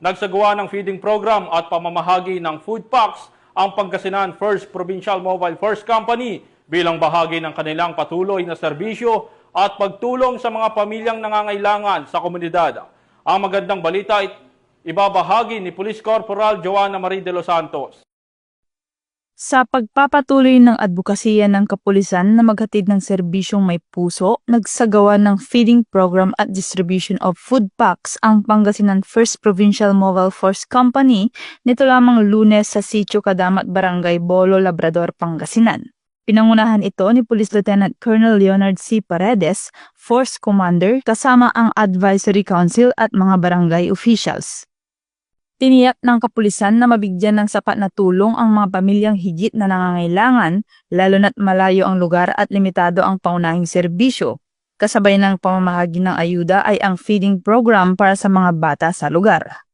Nagsagawa ng feeding program at pamamahagi ng food packs ang Pangasinan First Provincial Mobile Force Company bilang bahagi ng kanilang patuloy na serbisyo at pagtulong sa mga pamilyang nangangailangan sa komunidad. Ang magandang balita ay ibabahagi ni Police Corporal Joanna Marie de los Santos. Sa pagpapatuloy ng advokasya ng kapulisan na maghatid ng serbisyong may puso, nagsagawa ng feeding program at distribution of food packs ang Pangasinan First Provincial Mobile Force Company nito lamang Lunes sa Sitio Kadamat, Barangay Bolo, Labrador, Pangasinan. Pinangunahan ito ni Police Lieutenant Colonel Leonard C. Paredes, Force Commander, kasama ang Advisory Council at mga barangay officials. Tiniyak ng kapulisan na mabigyan ng sapat na tulong ang mga pamilyang higit na nangangailangan, lalo na't malayo ang lugar at limitado ang paunahing serbisyo. Kasabay ng pamamahagi ng ayuda ay ang feeding program para sa mga bata sa lugar.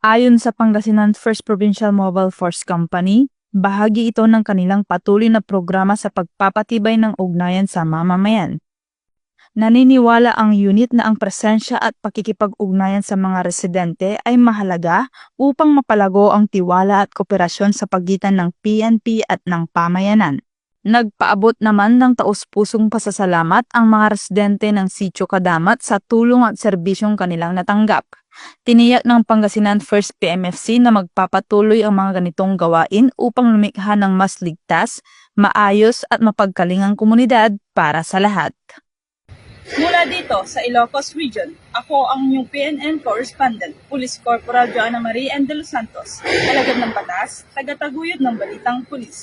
Ayon sa Pangasinan First Provincial Mobile Force Company, bahagi ito ng kanilang patuloy na programa sa pagpapatibay ng ugnayan sa mamamayan. Naniniwala ang unit na ang presensya at pakikipag-ugnayan sa mga residente ay mahalaga upang mapalago ang tiwala at kooperasyon sa pagitan ng PNP at ng pamayanan. Nagpaabot naman ng taus-pusong pasasalamat ang mga residente ng Sitio Kadamat sa tulong at serbisyong kanilang natanggap. Tiniyak ng Pangasinan First PMFC na magpapatuloy ang mga ganitong gawain upang lumikha ng mas ligtas, maayos at mapagkalingang komunidad para sa lahat. Mula dito sa Ilocos Region, ako ang inyong PNN Correspondent, Police Corporal Joanna Marie de los Santos, alagad ng batas, tagataguyod ng Balitang Pulis.